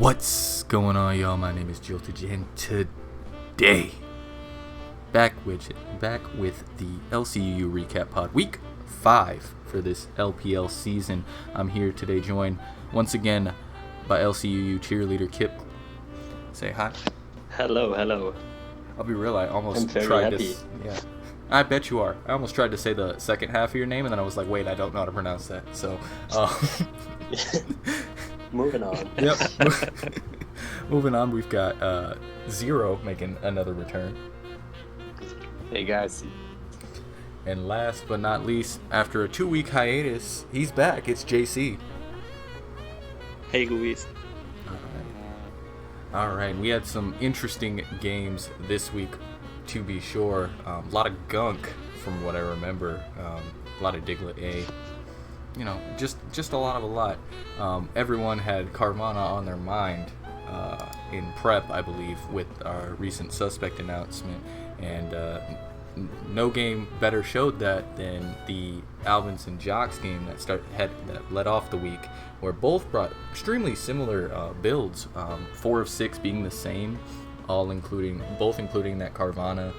What's going on, y'all? My name is Joltik, and today, back with the LCUU recap pod, week 5 for this LPL season. I'm here today, joined once again by LCUU cheerleader Kip. Say hi. Hello. I'll be real, I almost I'm very tried happy. I bet you are. I almost tried to say the second half of your name, and then I was like, wait, I don't know how to pronounce that. So, Moving on. Yep. Moving on, we've got Zero making another return. Hey guys. And last but not least, after a 2-week hiatus, he's back. It's JC. Hey Luis. All right. We had some interesting games this week, to be sure. A lot of gunk, from what I remember. A lot of Diglett A. You know, just a lot. Everyone had Carvanha on their mind in prep, I believe, with our recent suspect announcement, and no game better showed that than the Albans and Jocks game that led off the week, where both brought extremely similar builds, 4 of 6 being the same, both including that Carvanha.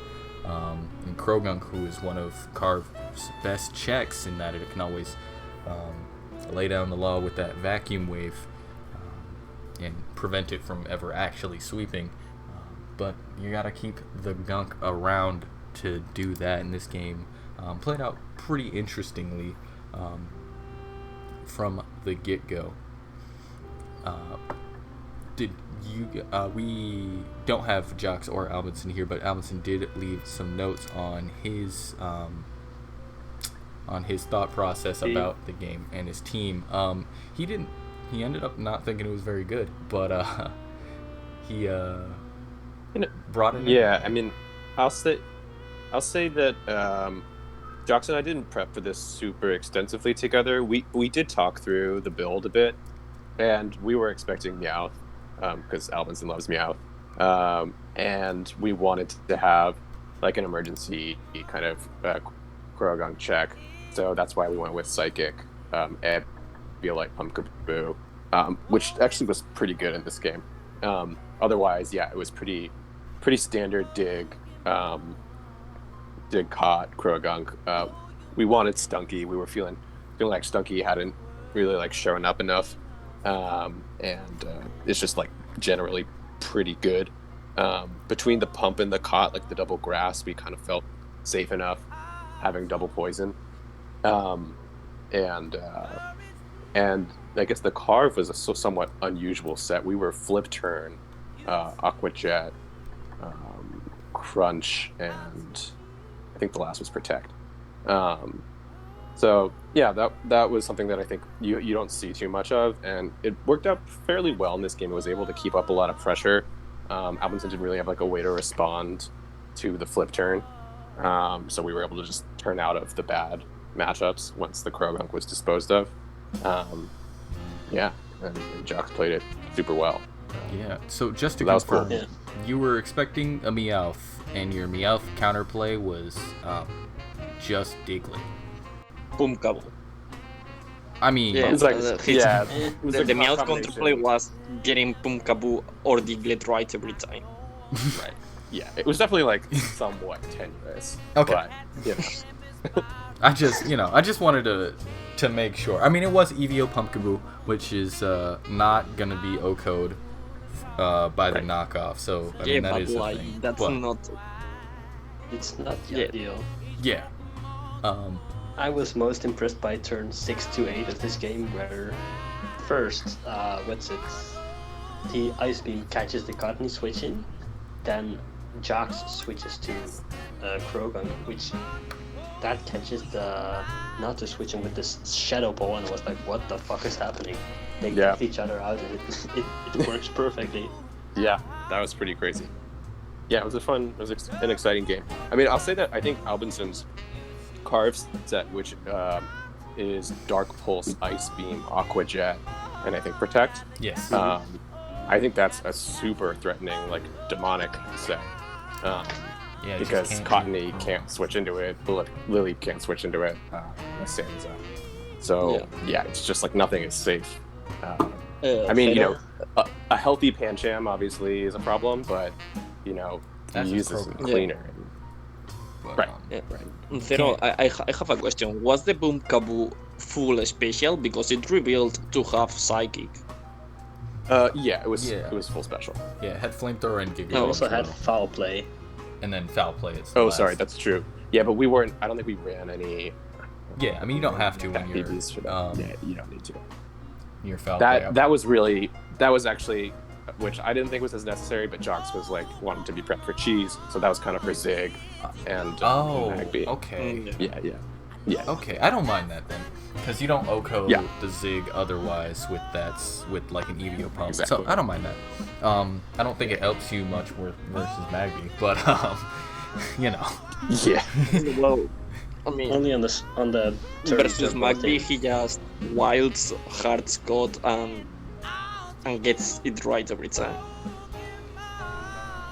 And Croagunk, who is one of Carv's best checks in that it can always lay down the law with that vacuum wave and prevent it from ever actually sweeping. But you gotta keep the gunk around to do that, in this game played out pretty interestingly from the get-go. We don't have Jocks or Albinson here, but Albinson did leave some notes on his thought process about the game and his team. He ended up not thinking it was very good, but he brought it in. Yeah, I mean, I'll say that Jocks and I didn't prep for this super extensively together. We did talk through the build a bit, and we were expecting Meowth, because Albinson loves Meowth, and we wanted to have like an emergency kind of Croagunk check. So that's why we went with Psychic, Ebb, Beolite, Pumpkaboo, which actually was pretty good in this game. Otherwise, yeah, it was pretty standard dig caught Croagunk. We wanted Stunky. We were feeling like Stunky hadn't really like shown up enough, and it's just like generally pretty good. Between the pump and the caught, like the double grass, we kind of felt safe enough having double poison. And I guess the Carve was a somewhat unusual set. We were flip turn, Aqua Jet, Crunch, and I think the last was Protect. So yeah, that was something that I think you don't see too much of, and it worked out fairly well in this game. It was able to keep up a lot of pressure. Albinson didn't really have like a way to respond to the flip turn, so we were able to just turn out of the bad matchups once the Croagunk was disposed of. And Jocks played it super well. Yeah, so just to confirm, cool. You were expecting a Meowth, and your Meowth counterplay was just Diglett. Pumpkaboo. I mean, yeah, it's like, the Meowth counterplay was getting Pumpkaboo or Diglett right every time. Right. Yeah, it was definitely like somewhat tenuous. Okay. But, you know. I just wanted to make sure. I mean, it was EVO Pumpkaboo, which is not gonna be O-code by the knockoff. So I mean, that is like, a thing. That's but, not. It's not the ideal. Yeah. I was most impressed by turn 6 to 8 of this game, where first, the Ice Beam catches the Cottonee switching, then Jocks switches to Croagunk, which that catches the Nato switching with this Shadow Ball, and was like, what the fuck is happening? They kicked each other out, and it works perfectly. Yeah, that was pretty crazy. Yeah, it was an exciting game. I mean, I'll say that I think Albinson's Carve set, which is Dark Pulse, Ice Beam, Aqua Jet, and I think Protect. Yes. I think that's a super threatening, like, demonic set. Because Cottonee can't switch into it, Lily can't switch into it, Sansa. So, yeah, it's just like nothing is safe. I mean, Zero. a healthy Pancham obviously is a problem, but you That's use just this Krogan. cleaner. But, Right. Yeah. Right. Zero, I have a question. Was the Boom Kaboo full special because it revealed to have psychic? Yeah, it was Yeah. full special. Yeah, it had flamethrower and Giga It Oh, also as had well. foul play. And then foul play. It's Oh, last. sorry, that's true. Yeah, but we weren't. I don't think we ran any. Yeah, I mean you don't have to when back you're BBs for that. Yeah, you don't need to. your foul play. That was actually, which I didn't think was as necessary, but Jox was like wanting to be prepped for cheese, so that was kind of for Zig and Magby. Okay. Yeah. Okay, I don't mind that then, because you don't OHKO Yeah. the Zig otherwise with like an EVO pump. Exactly. So I don't mind that. I don't think it helps you much versus Magby, but you know. Yeah. Well, I mean, Only on the versus turbo Magby, thing. he just wilds hard Scott and gets it right every time.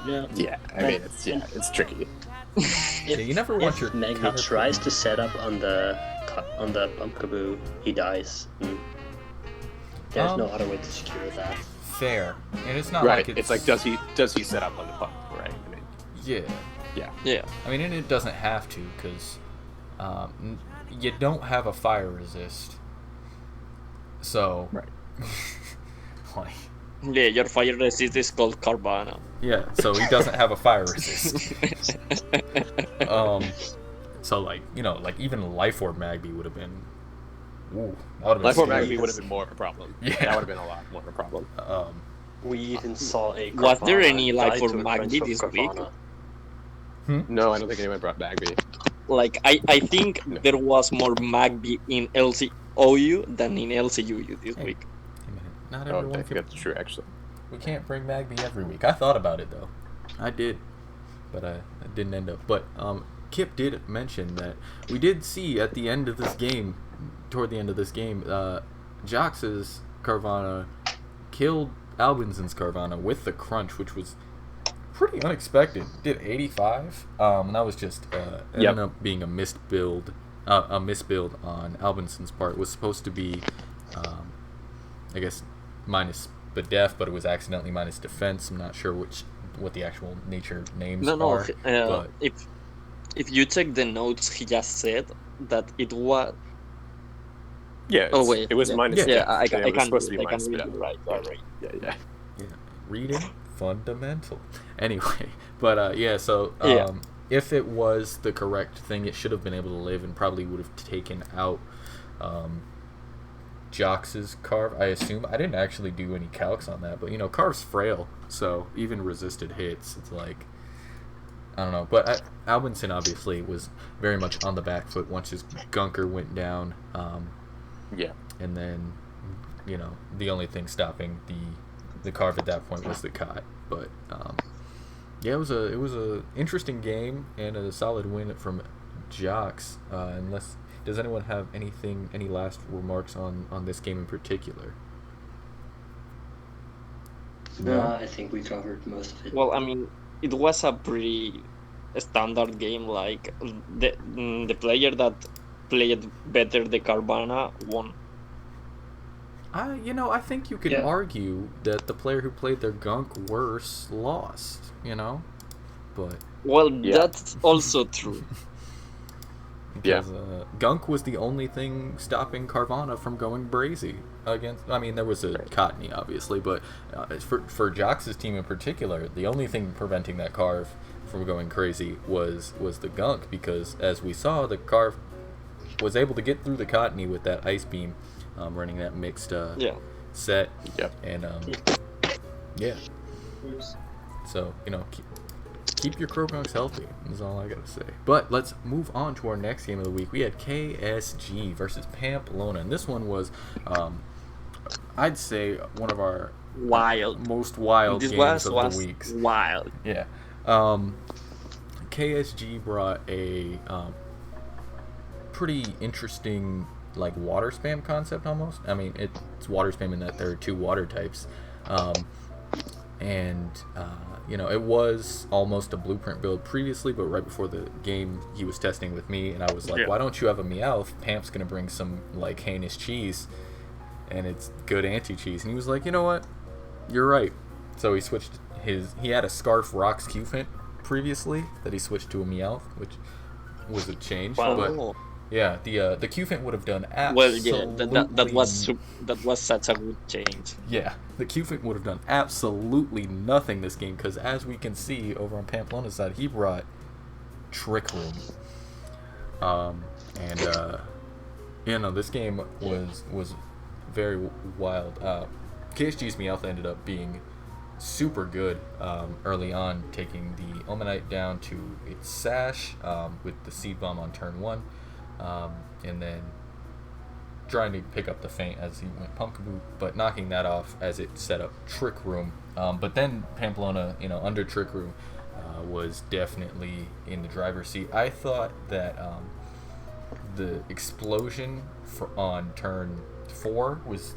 Yeah. Yeah. I mean, it's tricky. Yeah, you never want If your Magby counter- tries to set up on the Pump Kaboo, he dies. There's no other way to secure that. fair, and it's not Right. like It's like does he set up on the pump? Right. I mean, yeah. Yeah. I mean, and it doesn't have to, because you don't have a fire resist. So, Right. like, Yeah, your fire resist is called Carvanha. yeah, so he doesn't have a fire resist. So like, like even Life Orb Magby would have been, ooh, that would have been Life Orb scary. Magby would have been more of a problem. Yeah. That would have been a lot more of a problem. We even saw a Was there Carvanha any die life for to a Magby crunch of this week? Carvanha. No, I don't think anyone brought Magby. Like, I think No. there was more Magby in LCOU than in LCUU this Hey. week. Hey, man, not Oh, I everyone think can. that's true, actually. We can't bring Magby every week. I thought about it though. I did, but I didn't end up. But Kip did mention that we did see at the end of this game, toward the end of this game, Jox's Carvanha killed Albinson's Carvanha with the crunch, which was pretty unexpected. Did 85. And that was just ended up being a missed build. A misbuild on Albinson's part. It was supposed to be, I guess, minus the def, but it was accidentally minus defense. I'm not sure what the actual nature names No, are. But if you check the notes, he just said that it was. Yeah, Oh wait, it was yeah. minus. Yeah, def. I It was can supposed to be read minus it. def. Right. Yeah. yeah, reading fundamental. Anyway, but yeah, so Yeah. if it was the correct thing, it should have been able to live and probably would have taken out Jox's Carve, I assume. I didn't actually do any calcs on that, but Carve's frail, so even resisted hits, it's like, I don't know. But Albinson obviously was very much on the back foot once his Gunker went down. Yeah. And then, the only thing stopping the Carve at that point was the Cot. But yeah, it was a interesting game and a solid win from Jox. Does anyone have any last remarks on this game in particular? No, I think we covered most of it. Well, I mean, it was a pretty standard game. Like the player that played better the Carvanha won. I think you could argue that the player who played their Gunk worse lost. But Well, Yeah. that's also true. because Gunk was the only thing stopping Carvanha from going brazy against. I mean, there was a Cottony, obviously, but for Jox's team in particular, the only thing preventing that Carve from going crazy was the Gunk, because as we saw, the Carve was able to get through the Cottony with that Ice Beam, running that mixed set. Yep. And yeah. So keep your Croagunks healthy, is all I gotta say. But let's move on to our next game of the week. We had KSG versus Pamplona, and this one was, I'd say, one of our most wild This games was of the weeks. wild. Yeah. KSG brought a pretty interesting water spam concept almost. I mean, it's water spam in that there are two water types. It was almost a blueprint build previously, but right before the game he was testing with me, and I was like, why don't you have a Meowth? Pamp's gonna bring some heinous cheese. and it's good anti-cheese. And he was like, you know what? You're right. So he switched he had a Scarf Rocks Q-Fin previously that he switched to a Meowth, which was a change. Wow. But yeah, the Q-Fin would have done Well, absolutely... yeah, that was such a good change. Yeah, the Q-Fin would have done absolutely nothing this game, because as we can see over on Pamplona's side, he brought Trick Room. This game was very wild. KSG's Meowth ended up being super good early on, taking the Omanite down to its Sash with the Seed Bomb on turn 1, and then trying to pick up the feint as he went Pumpkaboo, but knocking that off as it set up Trick Room. But then Pamplona, under Trick Room, was definitely in the driver's seat. I thought that the explosion on turn 4 was,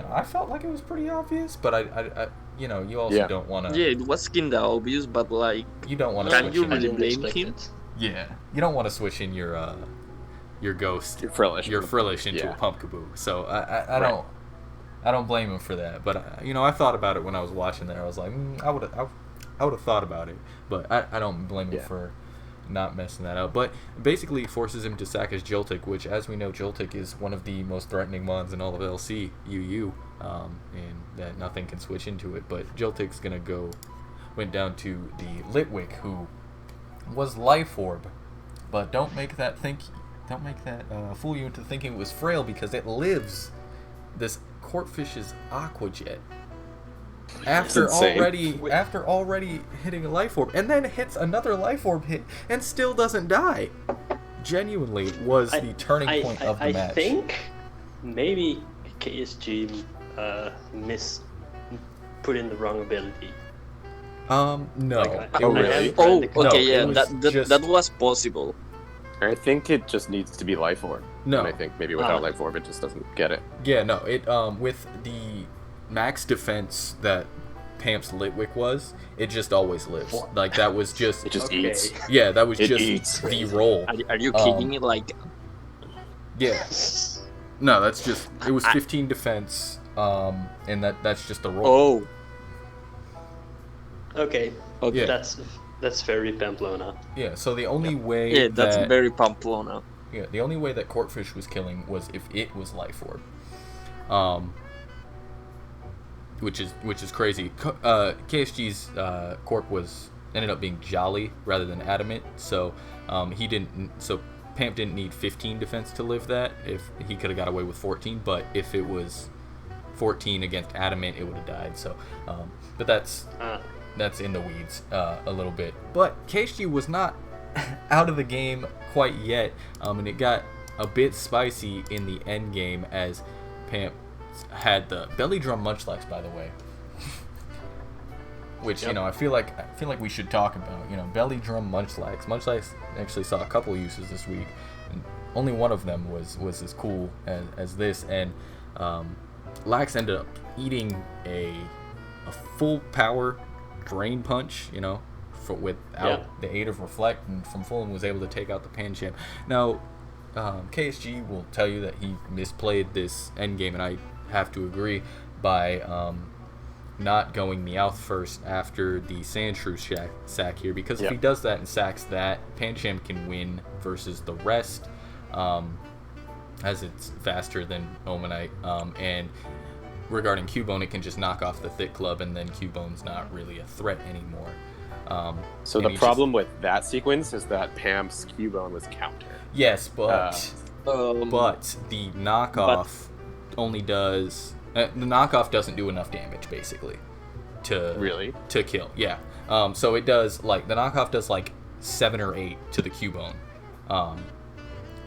I felt like it was pretty obvious, but I you also don't want to... Yeah, it was kinda obvious, but like... You don't want to Can switch you in... really blame him? Yeah, you don't want to switch in your Ghost, Your Frillish. your Frillish into a Pumpkaboo. So I Right. don't blame him for that. But I thought about it when I was watching there. I was like, I would have thought about it, but I don't blame him for not messing that up. But basically it forces him to sack his Joltik, which, as we know, Joltik is one of the most threatening mons in all of LC UU, and that nothing can switch into it. But Joltik's went down to the Litwick, who was Life Orb, but don't make that fool you into thinking it was frail, because it lives this Corpfish's Aqua Jet after already hitting a Life Orb, and then hits another Life Orb hit and still doesn't die. Genuinely was the turning point of the match. I think maybe KSG put in the wrong ability. No. Really? That was possible. I think it just needs to be Life Orb. No. And I think maybe without Life Orb, it just doesn't get it. Yeah, no. It with the max defense that Pamp's Litwick was, it just always lives. Like, that was just... It just eats. Yeah, that was It just eats. the roll. Are you kidding me? Like... Yeah. No, that's just... It was 15 defense, and that's just the roll. Okay. Yeah. That's very Pamplona. Yeah, so the only way Yeah, that's that... very Pamplona. Yeah, the only way that Corpfish was killing was if it was Life Orb. Which is crazy. KSG's Corp ended up being Jolly rather than Adamant, so Pamp didn't need 15 defense to live that. If he could have got away with 14, but if it was 14 against Adamant, it would have died. So, but that's in the weeds a little bit. But KSG was not out of the game quite yet, and it got a bit spicy in the end game as Pamp had the belly drum Munchlax, by the way, which I feel like we should talk about. Belly drum Munchlax. Munchlax actually saw a couple uses this week, and only one of them was as cool as this. And Lax ended up eating a full power drain punch, without the aid of Reflect, and from full, and was able to take out the Pancham. Now, KSG will tell you that he misplayed this endgame, and I have to agree, by not going Meowth first after the Sandshrew sack here, because if he does that and sacks that, Pancham can win versus the rest, as it's faster than Omanite, and regarding Cubone, it can just knock off the Thick Club, and then Cubone's not really a threat anymore. So the problem with that sequence is that Pam's Cubone was counter. Yes, but the knockoff only does... the knockoff doesn't do enough damage, basically, to kill. Yeah. So it does, the knockoff does, 7 or 8 to the Cubone.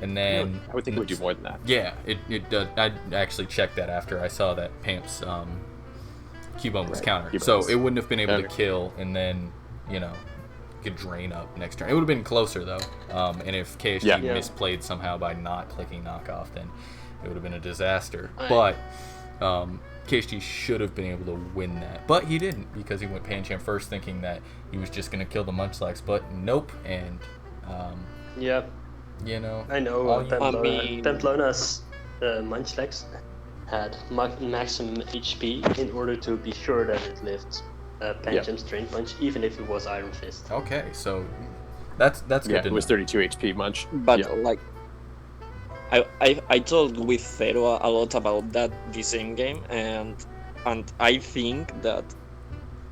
And then... I would think it would do more than that. Yeah, it does. I actually checked that after I saw that Pamp's Cubone was counter. Cubone So it wouldn't have been able to kill, and then, could drain up next turn. It would have been closer, though. And if KSG misplayed somehow by not clicking knockoff, then it would have been a disaster. But KSG should have been able to win that. But he didn't, because he went Pancham first, thinking that he was just going to kill the Munchlax. But nope, and... I know. Pamplona's Munchlax had maximum HP in order to be sure that it lived Pancham's Drain Punch, even if it was Iron Fist. Okay, so that's good to know. It was 32 HP Munch. But like, I talked with Zero a lot about that this game, and I think that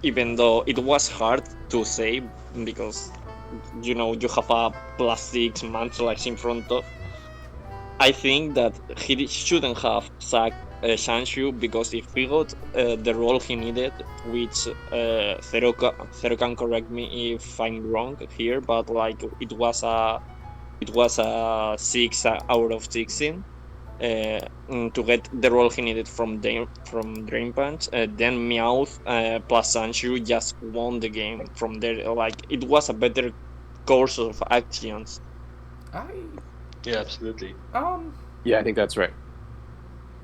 even though it was hard to say because you have a +6 Munchlax in front of, I think that he shouldn't have sacked Shanshu, because if he got the role he needed, which Zero can correct me if I'm wrong here, but like it was a 6 out of 16 to get the role he needed from Drain Punch. Then Meowth plus Shanshu just won the game from there. Like, it was a better course of actions. Yeah, absolutely. Yeah, I think that's right.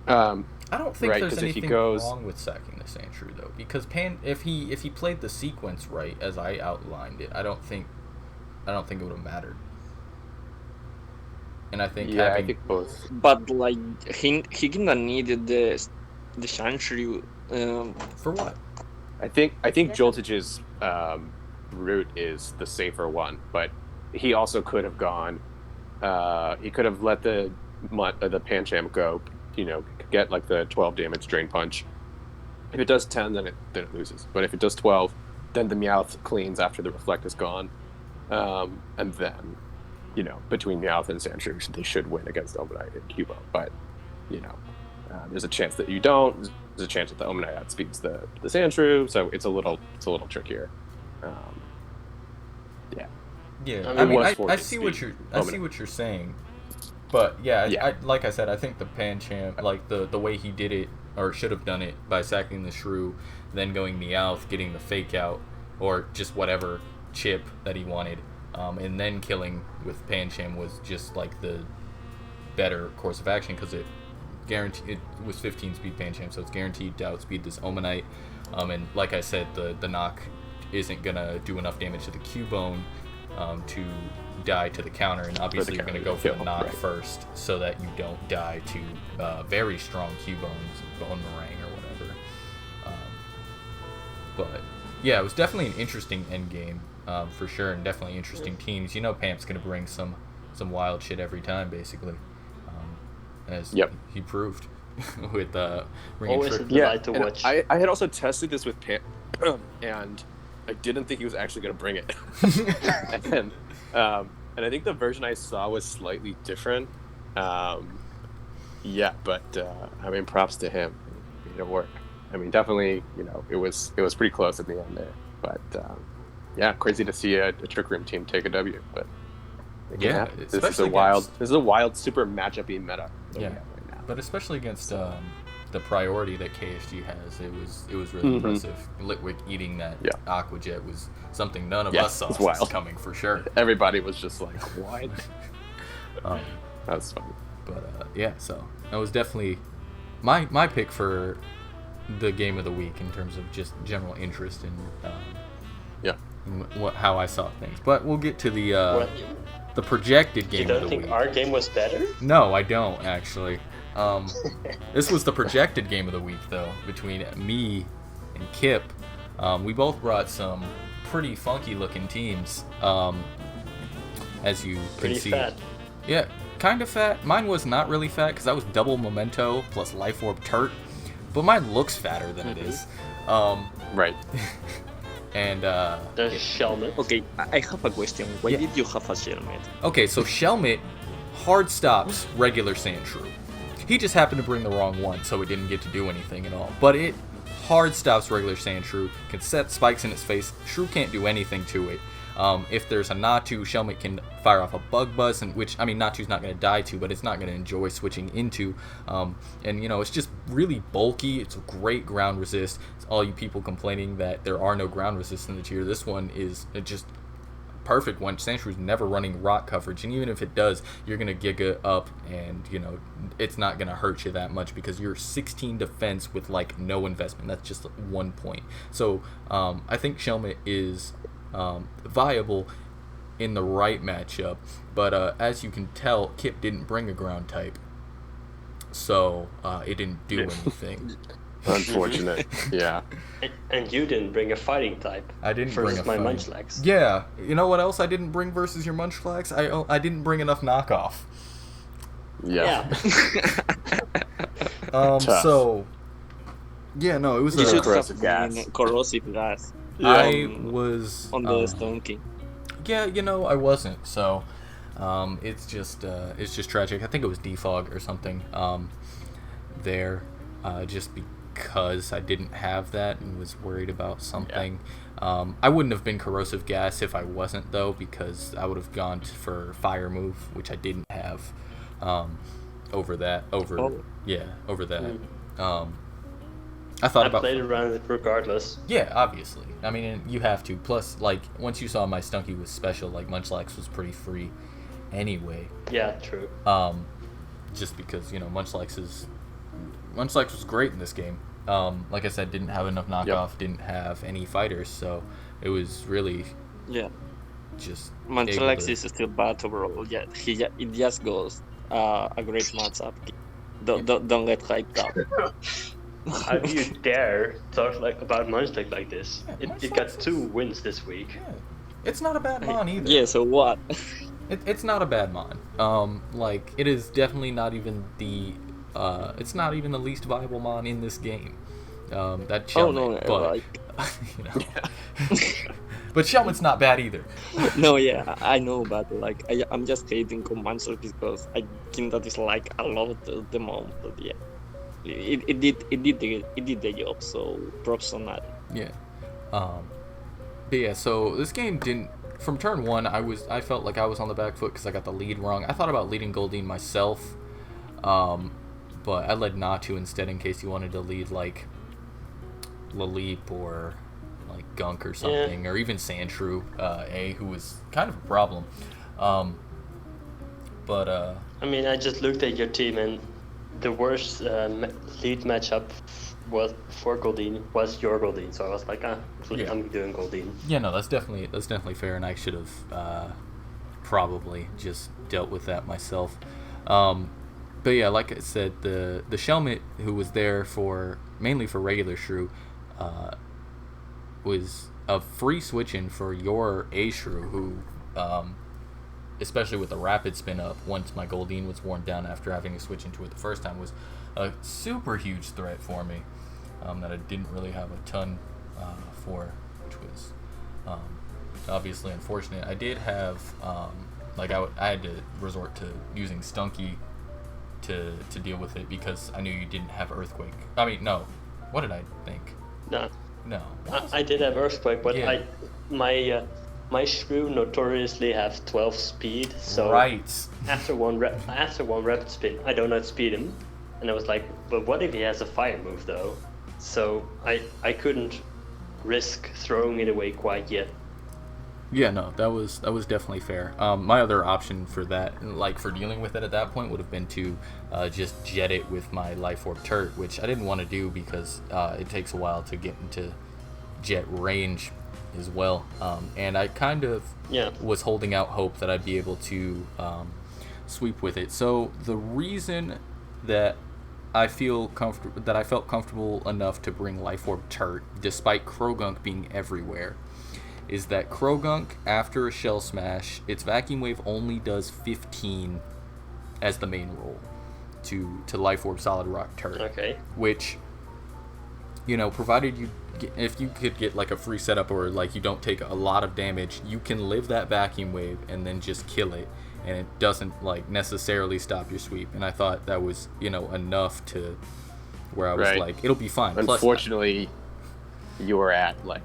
I don't think Right, there's 'cause if he anything goes- wrong with sacking the Sandshrew though, because if he played the sequence right as I outlined it, I don't think it would have mattered. And I think Yeah, having I think both. But like he kinda needed the Shanshu. for what? I think Joltik's route is the safer one, but he also could have gone. He could have let the Pancham go. Get like the 12 damage Drain Punch. If it does 10, then it loses. But if it does 12, then the Meowth cleans after the Reflect is gone, and then between Meowth and Sandshrew, they should win against Omanite and Cubo. But there's a chance that you don't. There's a chance that the Omanite outspeeds the Sandshrew, so it's a little trickier. Yeah, I mean, I see what you're saying, but yeah. Like I said, I think the Pancham, like the way he did it or should have done it by sacking the Shrew, then going Meowth, getting the fake out or just whatever chip that he wanted, and then killing with Pancham was just like the better course of action, because it was 15 speed Pancham, so it's guaranteed to outspeed this Omanite, and like I said, the knock isn't gonna do enough damage to the Cubone to die to the counter, and obviously you're going to go for the knock first so that you don't die to very strong Cubone's Bone Meringue or whatever. But yeah, it was definitely an interesting endgame for sure, and definitely interesting teams. Pamp's going to bring some wild shit every time, basically, as he proved with bringing Always a Trick. delight to watch. I had also tested this with Pamp, and I didn't think he was actually going to bring it. And I think the version I saw was slightly different. But I mean, props to him. He made it work. I mean, definitely, it was pretty close at the end there. But crazy to see a Trick Room team take a W. But Yeah, this is especially a wild super matchup-y meta. that we have right now. But especially against the priority that KSG has, it was really impressive. Litwick eating that Aqua Jet was something none of us saw coming for sure. Everybody was just like, "What?" That's funny. But so that was definitely my pick for the game of the week in terms of just general interest in how I saw things. But we'll get to the projected game of the week. You don't think our game was better? No, I don't actually. This was the projected game of the week, though, between me and Kip. We both brought some pretty funky-looking teams, as you can see. Fat. Yeah, kind of fat. Mine was not really fat because that was double Memento plus Life Orb Turt, but mine looks fatter than it is. Right. And There's Shelmet. Okay, I have a question. Why did you have a Shelmet? Okay, so Shelmet hard stops regular Sandshrew. He just happened to bring the wrong one, so it didn't get to do anything at all. But it hard stops regular Sandshrew, can set spikes in its face. Shrew can't do anything to it. If there's a Natu, Shelmet can fire off a Bug Buzz, which, I mean, Natu's not going to die to, but it's not going to enjoy switching into. And, it's just really bulky. It's a great ground resist. It's all you people complaining that there are no ground resists in the tier. This one is just perfect one. Sandshrews never running rock coverage, and even if it does, you're gonna Giga up, and it's not gonna hurt you that much because you're 16 defense with like no investment. That's just 1 point. So I think Shelmet is viable in the right matchup, but as you can tell, Kip didn't bring a ground type, so it didn't do anything. Unfortunate. Yeah. And you didn't bring a fighting type. I didn't bring a my fighting. Munchlax. Yeah, you know what else I didn't bring versus your Munchlax? I didn't bring enough knockoff. Yeah. Um, Tough. so yeah, no, it was. You should corrosive have gas. corrosive gas I was on the Stone King. Yeah, I wasn't. So, it's just tragic. I think it was defog or something. There, just because I didn't have that and was worried about something. Yeah. I wouldn't have been corrosive gas if I wasn't though, because I would have gone for fire move, which I didn't have. Over that. I thought about. Played around it regardless. Yeah, obviously. I mean, you have to. Plus, like, once you saw my Stunky was special, like, Munchlax was pretty free anyway. Yeah, true. Just because, Munchlax was great in this game. Like I said, didn't have enough knockoff, didn't have any fighters, so it was really just Munchlax is still bad overall. Yeah, it just goes a great matchup. Don't get hyped up. How do you dare talk about Munchlax like this? Yeah, it got 2 wins this week. Yeah. It's not a bad mon either. Yeah, so what? It's not a bad mon. Like, it is definitely not even the it's not even the least viable mon in this game. That Shelmet, but Shelmet's not bad either. No, yeah, I know, but like I'm just hating on Munchlax because I think that is like a lot of the mon. But yeah, it did the job. So props on that. Yeah. But yeah, so this game didn't. From turn 1, I felt like I was on the back foot because I got the lead wrong. I thought about leading Goldeen myself, but I led Natu instead in case you wanted to lead like Laleep or like Gunk or something, or even Sandshrew, who was kind of a problem. But I mean, I just looked at your team, and the worst lead matchup was for Goldeen was your Goldeen, so I was like, I'm doing Goldeen. Yeah, no, that's definitely fair, and I should have probably just dealt with that myself. But yeah, like I said, the Shelmet who was there mainly for regular Shrew was a free switch-in for your A-Shrew, who, especially with the rapid spin up, once my Goldeen was worn down after having to switch into it the first time, was a super huge threat for me that I didn't really have a ton for, which was obviously unfortunate. I did have, I had to resort to using Stunky to deal with it because I knew you didn't have Earthquake. I mean, no. What did I think? No. I did have Earthquake, but yeah. My Shrew notoriously have 12 speed, so right. after one rapid spin, I don't outspeed him, and I was like, but what if he has a fire move though? So I couldn't risk throwing it away quite yet. Yeah, no, that was definitely fair. My other option for that, like for dealing with it at that point, would have been to just jet it with my Life Orb Turret, which I didn't want to do because it takes a while to get into jet range as well. And I kind of was holding out hope that I'd be able to sweep with it. So the reason that I felt comfortable enough to bring Life Orb Turret, despite Croagunk being everywhere, is that Croagunk, after a Shell Smash, its Vacuum Wave only does 15 as the main roll to Life Orb Solid Rock Turret. Okay. Which, provided if you could get like a free setup or like you don't take a lot of damage, you can live that Vacuum Wave and then just kill it, and it doesn't like necessarily stop your sweep. And I thought that was enough to where I was like, it'll be fine. Unfortunately, you were at like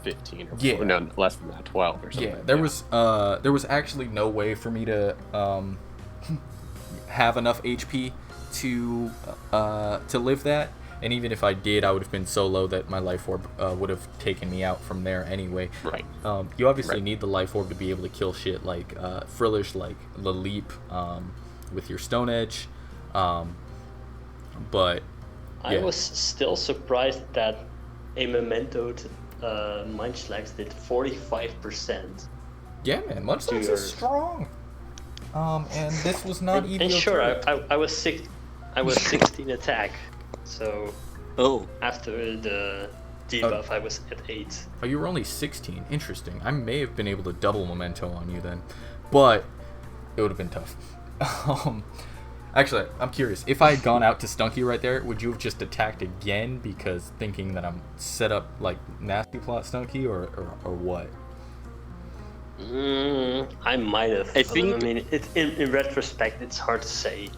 15 or no, less than that, 12 or something. Yeah, there was actually no way for me to have enough HP to live that, and even if I did, I would have been so low that my Life Orb would have taken me out from there anyway. Right. You obviously need the Life Orb to be able to kill shit like Frillish, like Laleep, with your Stone Edge, but I was still surprised that a Mementoed Munchlax did 45%. Yeah, man, Munchlax is strong. And this was not even. And sure, I was I was 16 attack, so Oh, after the debuff, I was at 8. Oh, you were only 16. Interesting. I may have been able to double memento on you then, but it would have been tough. Actually, I'm curious. If I had gone out to Stunky right there, would you have just attacked again because thinking that I'm set up like nasty plot Stunky or what? I might have. I think- I mean, in retrospect, it's hard to say.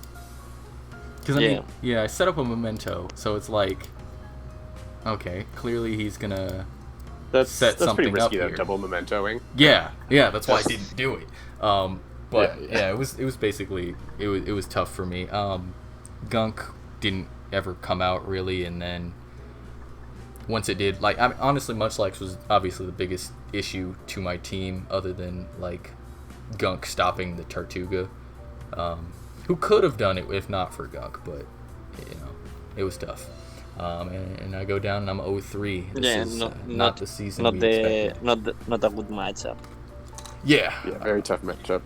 Because I mean, I set up a memento, so it's like, okay, clearly he's gonna That's set pretty something risky. up That here. double mementoing. Yeah, that's why I didn't do it. But Yeah. it was basically it was tough for me. Gunk didn't ever come out really, and then once it did, like, I mean, honestly, Munchlax was obviously the biggest issue to my team, other than like Gunk stopping the Tartuga, who could have done it if not for Gunk, but it was tough. And I go down and I'm 0-3. This is not the season we expected. not a good matchup. Yeah, Very tough matchup.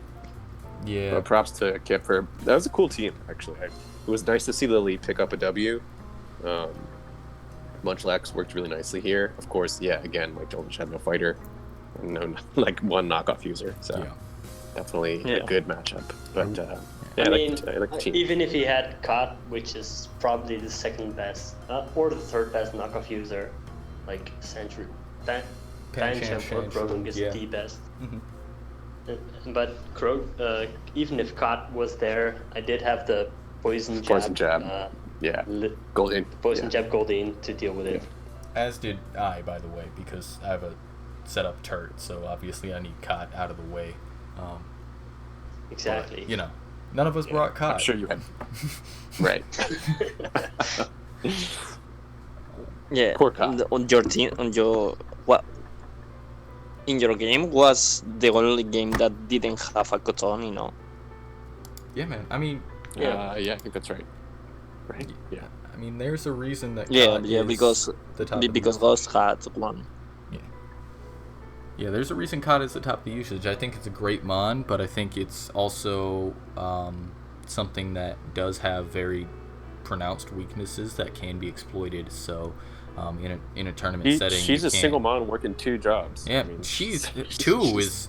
yeah. But props to Kip for that was a cool team actually. It was nice to see Lily pick up a W. Munchlax worked really nicely here. Of course, again, like Joltik had no fighter, and no like one knockoff user. So definitely a good matchup. But I mean, I like the team. even if he had Cot, which is probably the second best, or the third best knockoff user, like Century, Pancham or Croagunk is the best. But even if Cot was there, I did have the poison jab. Golden. Poison jab Goldeen to deal with it. As did I, by the way, because I have a set up turret, so obviously I need Cot out of the way. Exactly. But, none of us brought Cot. I'm sure you had. Right. Poor Cot. On your team, in your game was the only game that didn't have a Koton, Yeah, man. I mean, I think that's right. Right. Yeah. I mean, there's a reason that Yeah, Cot is because the top of the because Ghost had one. Yeah, there's a reason COD is the top of the usage. I think it's a great mon, but I think it's also something that does have very pronounced weaknesses that can be exploited. So, in a tournament setting, she's a single mon working 2 jobs. Yeah, I mean, she's two is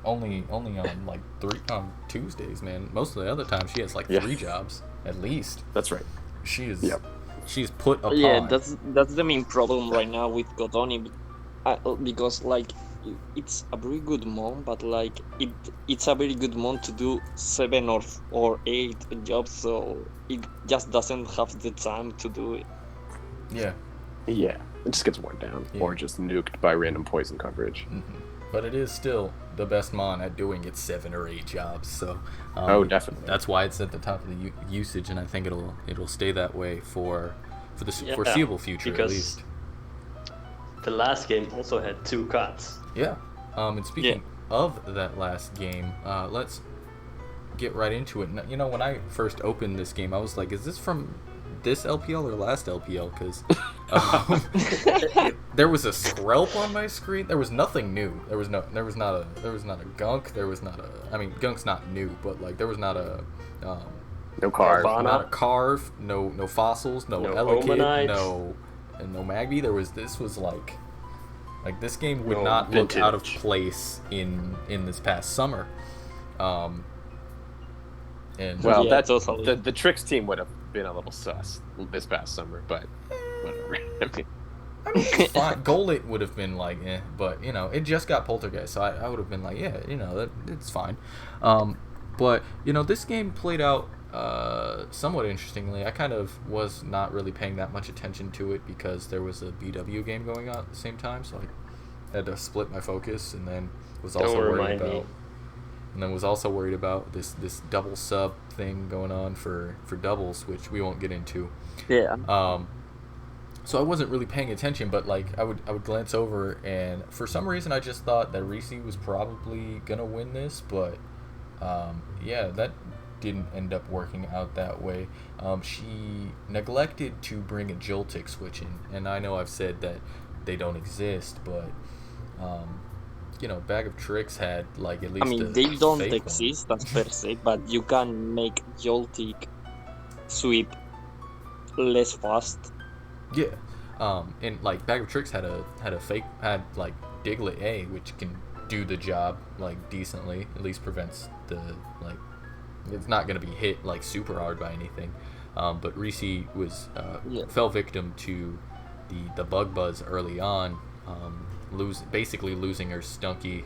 only on like 3 on Tuesdays, man. Most of the other time, she has like 3 jobs at least. That's right. She is. Yep. She's put upon. Yeah, that's the main problem right now with Kotoni. Because like it's a very good mon, but like it's a very good mon to do 7 or 8 jobs, so it just doesn't have the time to do it. Yeah, it just gets worn down or just nuked by random poison coverage. But it is still the best mon at doing its 7 or 8 jobs. So definitely, that's why it's at the top of the usage, and I think it'll stay that way for the foreseeable future, because at least. The last game also had 2 Cots. Yeah. And speaking of that last game, let's get right into it. When I first opened this game, I was like, is this from this LPL or last LPL? Because there was a Skrelp on my screen. There was nothing new. There was not a Gunk. There was not a. I mean, Gunk's not new, but like there was not a. No Carve. Not a Carve. No fossils. No Elekid. No Magby. This was like this game would not look out of place in this past summer. Totally. The Tricks team would have been a little sus this past summer, but whatever. I mean, it's fine. Golett would have been like, but it just got Poltergeist, so I would have been like, it's fine. But this game played out somewhat interestingly. I kind of was not really paying that much attention to it because there was a BW game going on at the same time, so I had to split my focus, and then was also worried about this double sub thing going on for doubles, which we won't get into. Yeah. So I wasn't really paying attention, but like I would glance over, and for some reason I just thought that Reese was probably gonna win this, but that didn't end up working out that way. She neglected to bring a Joltik switch in, and I know I've said that they don't exist, but Bag of Tricks had like at least. I mean, they don't exist as per se, but you can make Joltik sweep less fast. Yeah, and like Bag of Tricks had like Diglett A, which can do the job like decently. At least prevents the like. It's not gonna be hit like super hard by anything. But Reese was fell victim to the bug buzz early on, basically losing her Stunky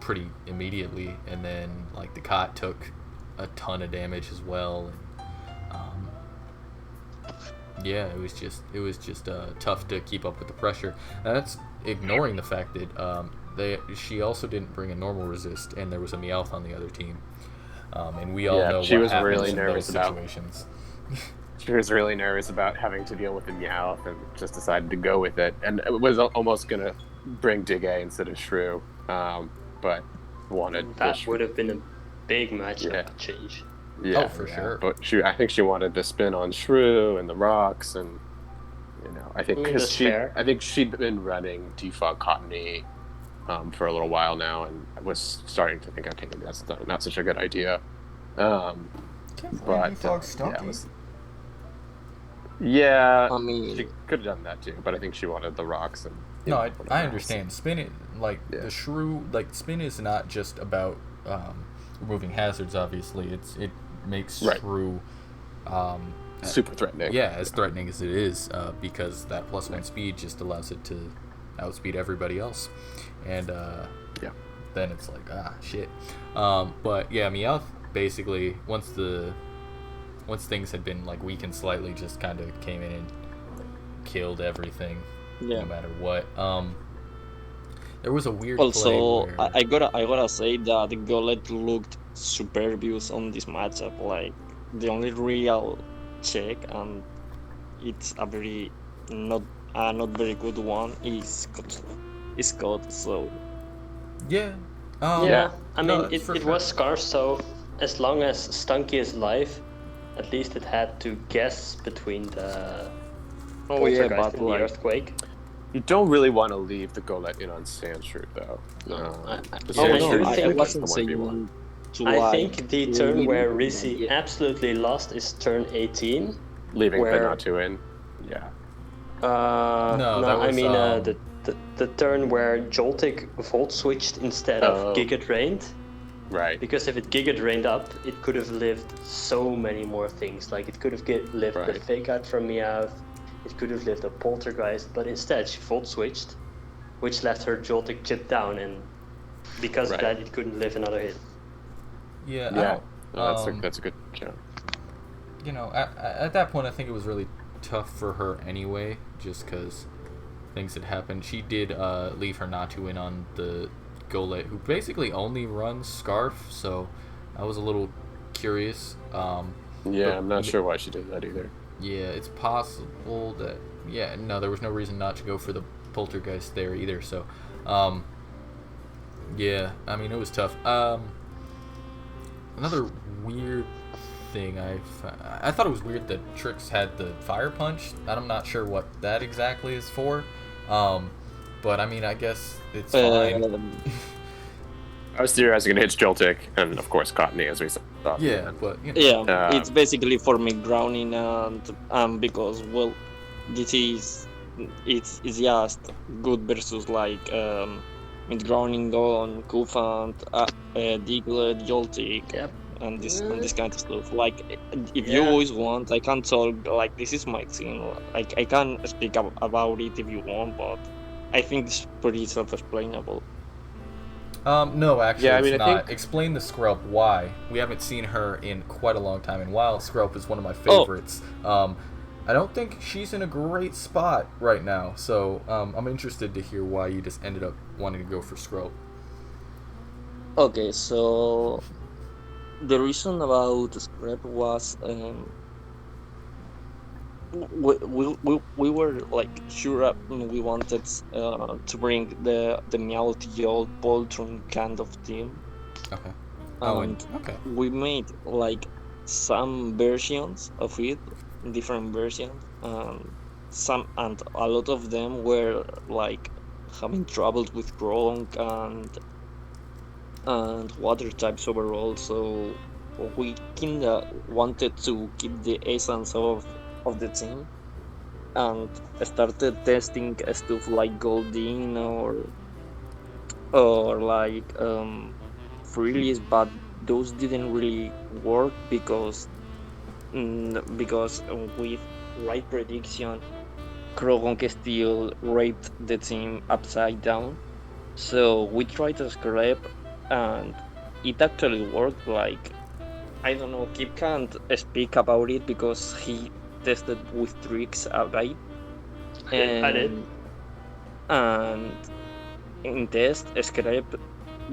pretty immediately, and then like the Cot took a ton of damage as well. And, yeah, it was just tough to keep up with the pressure. And that's ignoring the fact that she also didn't bring a normal resist, and there was a Meowth on the other team. And we all know she what was happens really in nervous those about situations. She was really nervous about having to deal with the Meowth and just decided to go with it. And it was almost going to bring Dig A instead of Shrew, but wanted that would have been a big matchup change. Yeah, oh, for sure. But I think she wanted to spin on Shrew and the rocks, and I think because she'd been running Defog Cottony for a little while now, and was starting to think, okay, that's not such a good idea. But yeah, I mean, she could have done that too. But I think she wanted the rocks and. No, I understand. Spin it the Shrew. Like spin is not just about removing hazards. Obviously, it makes Shrew super threatening. Yeah, as threatening as it is, because that +1 speed just allows it to outspeed everybody else, and then it's like shit. But yeah, Meowth basically once things had been like weakened slightly, just kind of came in and killed everything, no matter what. There was a weird also play where... I gotta say that Golett looked superbious on this matchup. Like the only real check, and it's a very not very good one, is Scott. So yeah. I mean, it was scarce, so as long as Stunky is live, at least it had to guess between the Poltergeist and the Earthquake. You don't really want to leave the Golett in on Sandshrew, though. I think the turn where Risi absolutely lost is turn 18. Leaving the Natu in? Yeah. The turn where Joltik Volt switched instead of Giga Drained. Right. Because if it Giga Drained up, it could have lived so many more things. Like it could have lived the Fake Out from Meowth, it could have lived a Poltergeist, but instead she Volt switched, which left her Joltik chipped down, and because of that, it couldn't live another hit. Yeah. That's a good job. At that point, I think it was really tough for her anyway, just because things had happened. She did leave her Natu in on the Golett, who basically only runs Scarf, so I was a little curious. I'm not sure why she did that either. Yeah, it's possible that... Yeah, no, there was no reason not to go for the Poltergeist there either, so... yeah, I mean, it was tough. Another weird thing I thought it was weird that Trix had the Fire Punch. I'm not sure what that exactly is for. But I mean, I guess it's fine. I was theorizing it hits Joltik, and of course Cottony, as we thought. Yeah, but it's basically for me drowning, and because it's just good versus like drowning on Kufant, Diglett, Joltik, and this kind of stuff. Like if you always want, I can talk. Like this is my thing. Like I can speak about it if you want, but I think it's pretty self-explainable. No, actually, it's not. Explain the Skrelp. Why? We haven't seen her in quite a long time, and while Skrelp is one of my favorites, I don't think she's in a great spot right now. So I'm interested to hear why you just ended up wanting to go for Skrelp. Okay, so the reason about Skrelp was we were like sure we wanted to bring the Meowth old Poltron kind of team. Okay. We made like some versions of it, different versions. And a lot of them were like having troubles with Croagunk and water types overall. So we kinda wanted to keep the essence of the team and started testing stuff like Goldin or like freelies, but those didn't really work because with right prediction, Croagunk still raped the team upside down. So we tried to scrap, and it actually worked. Like, I don't know, Kip can't speak about it because he tested with tricks right? I did. And in test, scrap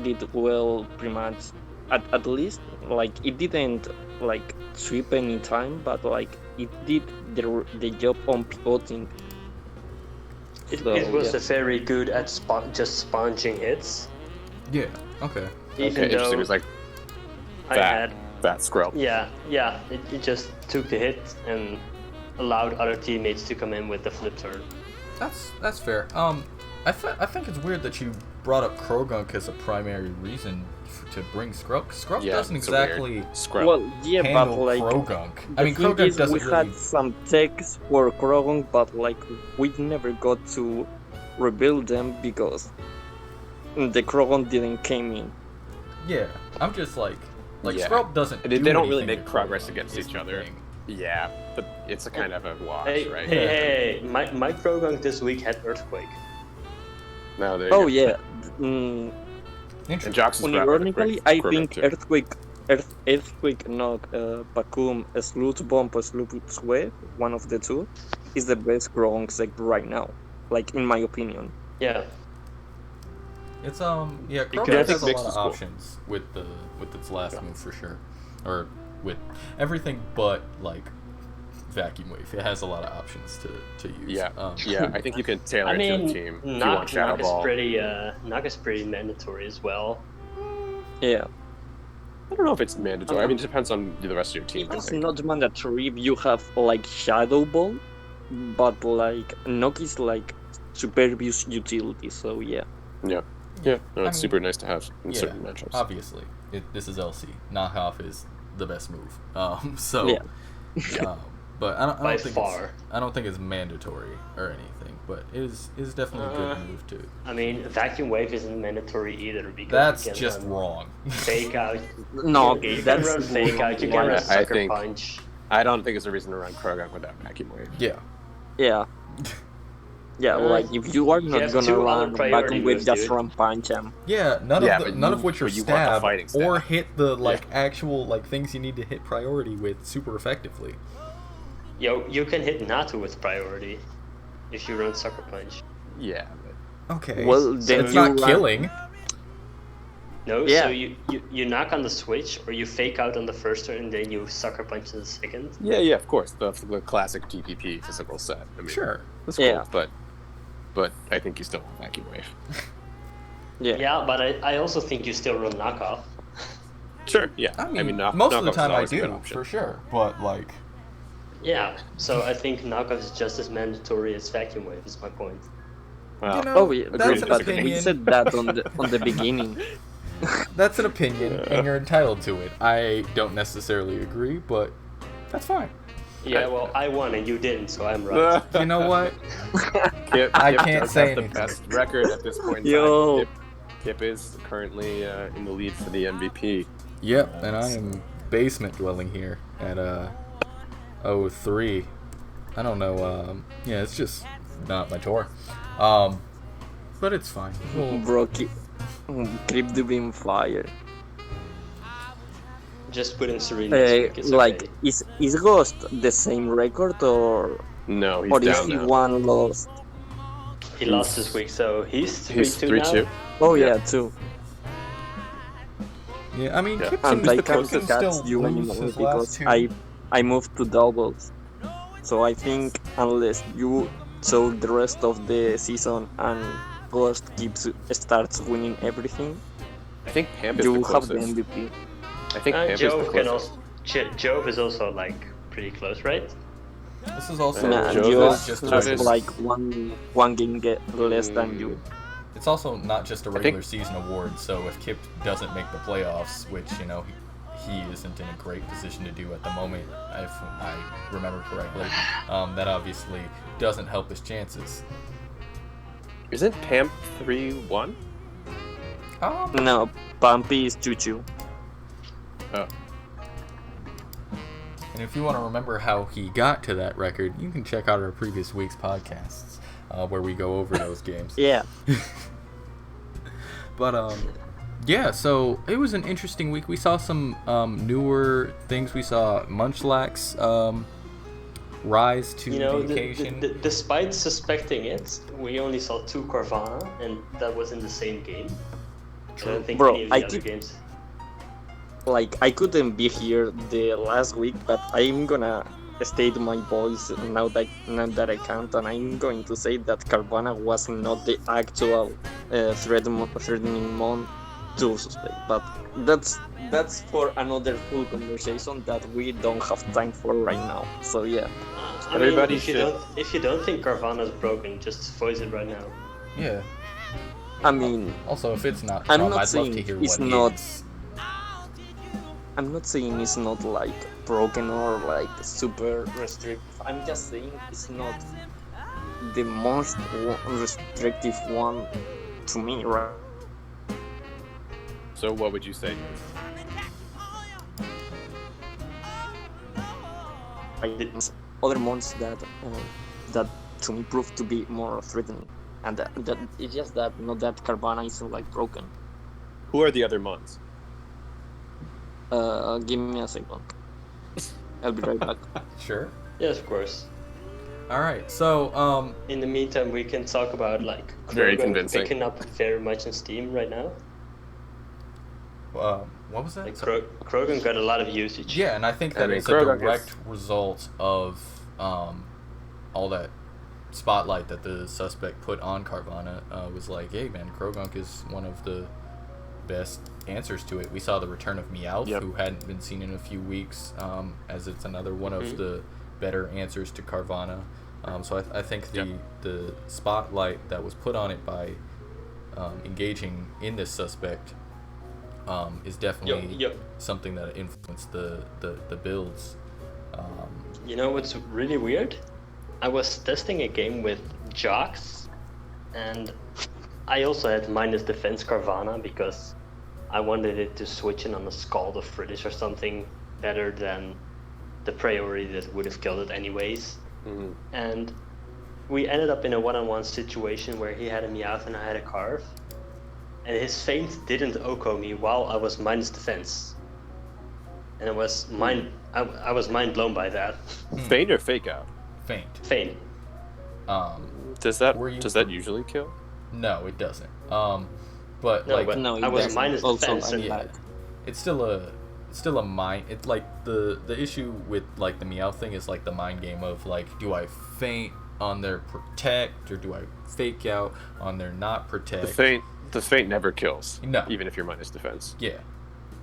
did well pretty much. At least, like, it didn't like sweep any time, but like it did the job on pivoting. It So, was yeah. very good at just sponging hits. Yeah. Okay. Even Okay, interesting. though It was like I that. had, That scrub. yeah, it just took the hit and allowed other teammates to come in with the flip turn. That's fair. I think it's weird that you brought up Croagunk as a primary reason to bring Scrub. Scrub Yeah, doesn't it's a weird exactly scrub. Well, yeah, but handle like Croagunk. the I mean, thing Croagunk is, doesn't we really. had some techs for Croagunk, but like we never got to rebuild them because the Croagunk didn't came in. Yeah, I'm just like Yeah. Scrub doesn't. They do don't really anything make to progress Croagunk, against is each the other. thing. Yeah, but it's a kind of a wash, Hey, right? hey, my Croagunk this week had Earthquake. No, there you Oh go. yeah. And Interesting. Jox is grabbing the Unironically, quick I Croagunk think too. Earthquake knock Bakum, Sloot Bomb, or Sloot Sweat, one of the two, is the best Croagunk set right now. Like in my opinion. Yeah, It's Yeah, I Croagunk think has a mixed lot of is cool. options with its last move for sure, or with everything but like vacuum wave. It has a lot of options to use. Yeah, yeah. I think you can tailor I it to a mean, team. If you want knock Shadow is Ball. pretty mandatory as well. Yeah. I don't know if it's mandatory. I mean, it depends on the rest of your team. I It's think. not mandatory if you have like Shadow Ball, but like knock is like supervious utility, so yeah. Yeah, no, I mean, it's super nice to have in yeah, certain matchups. obviously, this is LC. Knockoff is the best move. So, Yeah. but I By don't think far. I don't think it's mandatory or anything. But it is definitely a good move too. I mean, vacuum wave isn't mandatory either because That's you can just run wrong. fake out. No, you okay, can that's run fake out. You can wrong. run I sucker think- punch. I don't think it's a reason to run Croagunk without Vacuum Wave. Yeah. yeah. Yeah, like if you are not have gonna two other run priority Vacuum Wave, moves, just dude. run Pancham. Yeah, none of which are but you want the stab fighting or stab. hit the actual things you need to hit priority with super effectively. You can hit Natu with priority if you run sucker punch. Yeah, but Okay. Well, So then it's you not run- killing. No, Yeah. so you knock on the switch or you fake out on the first turn and then you sucker punch in the second. yeah, of course, the classic GPP physical set. I mean, Sure. that's Yeah. cool, but I think you still want Vacuum Wave. Yeah. Yeah, but I also think you still run knockoff. Sure, yeah. I mean, knock- most of the knockoff's time I always a good do, option. for sure. But Yeah, so I think knockoff is just as mandatory as vacuum wave. Is my point. Well, You know, Oh yeah, that's an but opinion. we said that on the beginning. that's an opinion, and you're entitled to it. I don't necessarily agree, but that's fine. Yeah, well, I won and you didn't, so I'm right. You know what? Kip, I Kip can't does say have the anything. best record at this point in Yo. time. Kip is currently in the lead for the MVP. Yep, and I am basement dwelling here at 03. I don't know. Yeah, it's just not my tour. But it's fine. We'll, Bro, keep the beam fire. Just put in Serena this week. It's Like okay. is Ghost the same record or No, he's is down he now. one lost? He lost this week, so he's 3-2 He's now. 3-2. Oh Yeah. yeah, too. yeah, I mean, Yeah. Kip And can, I Kip can't can catch still you lose anymore his because last two. I moved to doubles. So I think unless you show the rest of the season and Ghost starts winning everything, I think Pamp is you the have the closest. MVP. I think Pamp is the Jove can closest. also. Jove is also like pretty close, right? This is also Nah, Nah, Joe you is just a have regular, like one game less than you. it's also not just a think- regular season award. So if Kip doesn't make the playoffs, which he isn't in a great position to do at the moment, if I remember correctly. That obviously doesn't help his chances. Isn't Pamp 3-1? No, Bumpy is 2-2. Oh. And if you want to remember how he got to that record, you can check out our previous week's podcasts where we go over those games. Yeah. But yeah, so it was an interesting week. We saw some newer things. We saw Munchlax's rise to the occasion. Despite suspecting it, we only saw 2 Carvanha, and that was in the same game. True. I don't think Bro, any of the other games. Like, I couldn't be here the last week, but I'm gonna state my voice now that I can't, and I'm going to say that Carvanha was not the actual threatening mon to suspect. But that's for another full conversation that we don't have time for right now. So yeah. I Everybody mean, should. if you don't think Carvanha's broken, just voice it right now. Yeah. I mean, Also, if it's not, I'm Tom, not I'd love saying to hear it's what not- is. I'm not saying it's not like broken or like super restrictive. I'm just saying it's not the most restrictive one to me, right? So what would you say? Other months that to me proved to be more threatening, and that it's just that not that Carvanha is like broken. Who are the other Mons? Give me a second. I'll be right back. Sure. Yes, of course. All right. So In the meantime, we can talk about like Very Croagunk convincing. picking up very much in Steam right now. what was that? Like Croagunk got a lot of usage. Yeah, and I think I that mean, it's a Croagunk direct is- result of all that spotlight that the suspect put on Carvanha. Was like, hey man, Croagunk is one of the best answers to it. We saw the return of Meowth, Yep. who hadn't been seen in a few weeks, as it's another one of Mhm. the better answers to Carvanha. So I think the spotlight that was put on it by engaging in this suspect is definitely Yep. something that influenced the builds. You know what's really weird? I was testing a game with Jocks, and I also had minus defense Carvanha because I wanted it to switch in on a Scald of British or something better than the priority that would have killed it anyways. Mm-hmm. And we ended up in a one-on-one situation where he had a Meowth and I had a Carve, and his feint didn't Oko me while I was minus defense, and it was I was mind blown by that. Feint or fake out? Faint. Feint. Does that Were you- usually kill? No, it doesn't. But No, like but No, I was that's minus also defense, I'm and yeah, it's still a mind. It's like the issue with like the Meow thing is like the mind game of like, do I feint on their protect or do I fake out on their not protect? The feint never kills. No. Even if you're minus defense. Yeah,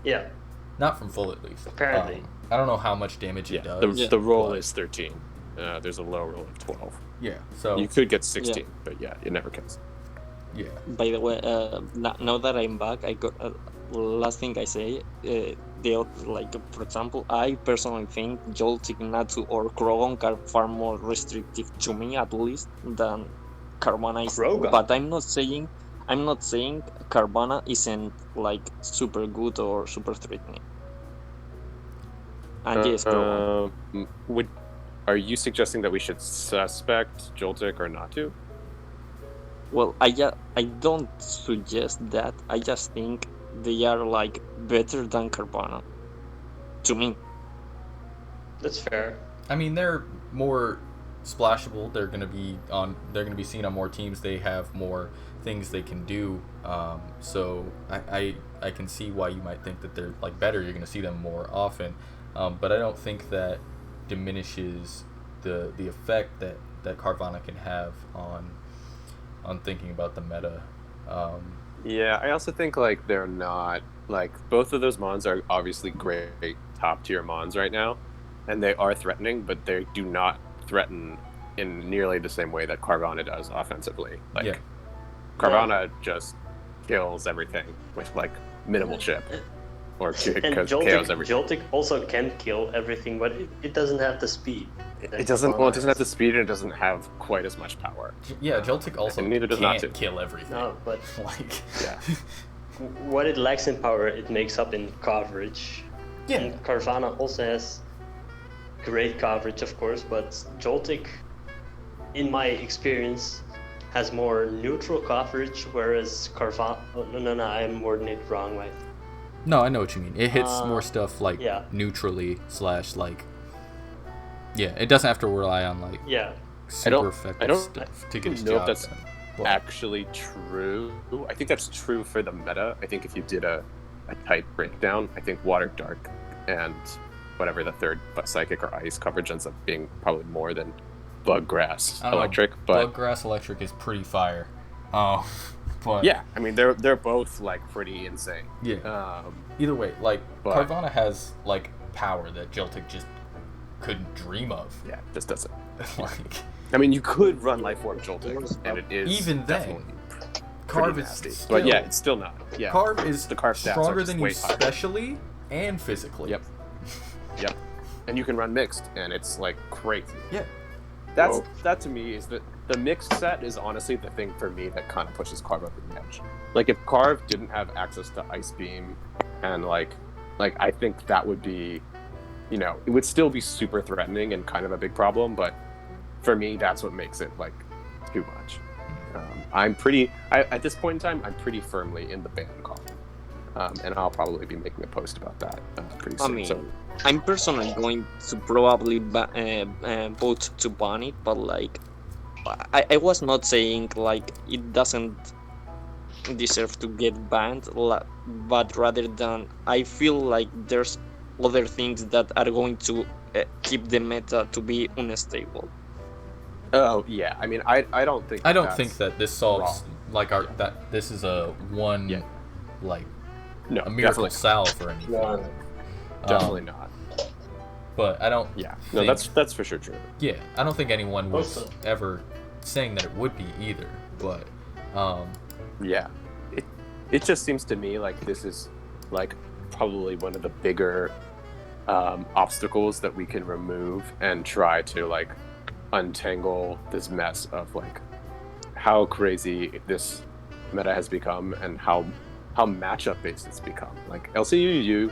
yeah, not from full at least. Apparently. I don't know how much damage Yeah. it does. The roll but- is 13. There's a low roll of 12. yeah. So You could get 16, but yeah, it never kills. yeah. By the way, now that I'm back, I got last thing I say. Like for example, I personally think Joltik, Natu, or Croagunk are far more restrictive to me, at least, than Carvanha is. Croagunk? But I'm not saying Carvanha isn't like super good or super threatening. And yes, Croagunk. Are you suggesting that we should suspect Joltik or not to? Well, I don't suggest that. I just think they are like better than Carvanha. To me. that's fair. I mean, they're more splashable. They're gonna be seen on more teams. They have more things they can do. So I can see why you might think that they're like better. You're gonna see them more often. But I don't think that diminishes the effect that Carvanha can have on thinking about the meta. Yeah, I also think like they're not like both of those mons are obviously great top tier mons right now, and they are threatening, but they do not threaten in nearly the same way that Carvanha does offensively. Like Carvanha just kills everything with like minimal chip, or And KOs Joltik, everything. Joltik also can kill everything, but it doesn't have the speed. It doesn't. Well, it doesn't have the speed, and it doesn't have quite as much power. Yeah, Joltik also And neither does can't Natu. kill everything. No, but Like, Yeah. what it lacks in power, it makes up in coverage. yeah, And Carvanha also has great coverage, of course, but Joltik, in my experience, has more neutral coverage, whereas Carvanha... Oh, no, I'm wording it wrong, right? no, I know what you mean. It hits more stuff like yeah. neutrally / like. Yeah, it doesn't have to rely on like Yeah. super effective stuff to get its know if job that's done. But- actually true. I think that's true for the meta. I think if you did a type breakdown, I think Water, Dark, and whatever the third Psychic or Ice coverage ends up being probably more than Bug, Grass, I don't know, Electric. But Bug, Grass, Electric is pretty fire. Oh, but yeah, I mean they're both like pretty insane. yeah. Either way, like but- Carvanha has like power that Joltik just couldn't dream of. Yeah, just doesn't. Like, I mean, you could run Life Orb Joltik, and it is even then, definitely Carve pretty is nasty. still, But yeah, it's still not. Yeah, Carve is the Carve stats stronger are just than you way higher. specially and physically. Yep. Yep. And you can run mixed, and it's like crazy. Yeah. That to me is the mixed set is honestly the thing for me that kind of pushes Carve up the edge. Like if Carve didn't have access to Ice Beam, and like I think that would be, you know, it would still be super threatening and kind of a big problem. But for me, that's what makes it like too much. At this point in time, I'm pretty firmly in the ban column, and I'll probably be making a post about that pretty soon. I mean, so, I'm personally going to probably vote to ban it, but like, I was not saying like it doesn't deserve to get banned, but rather than I feel like there's other things that are going to keep the meta to be unstable. oh yeah, I mean, I don't think I don't that's think that this solves wrong. like that this is a one Yeah. like no, a miracle definitely, salve or anything. No. definitely not. But I don't. Yeah, no, think- that's for sure true. Yeah, I don't think anyone was Also- ever saying that it would be either. But Yeah, it just seems to me like this is like probably one of the bigger obstacles that we can remove and try to like untangle this mess of like how crazy this meta has become and how matchup based it's become. Like LCUU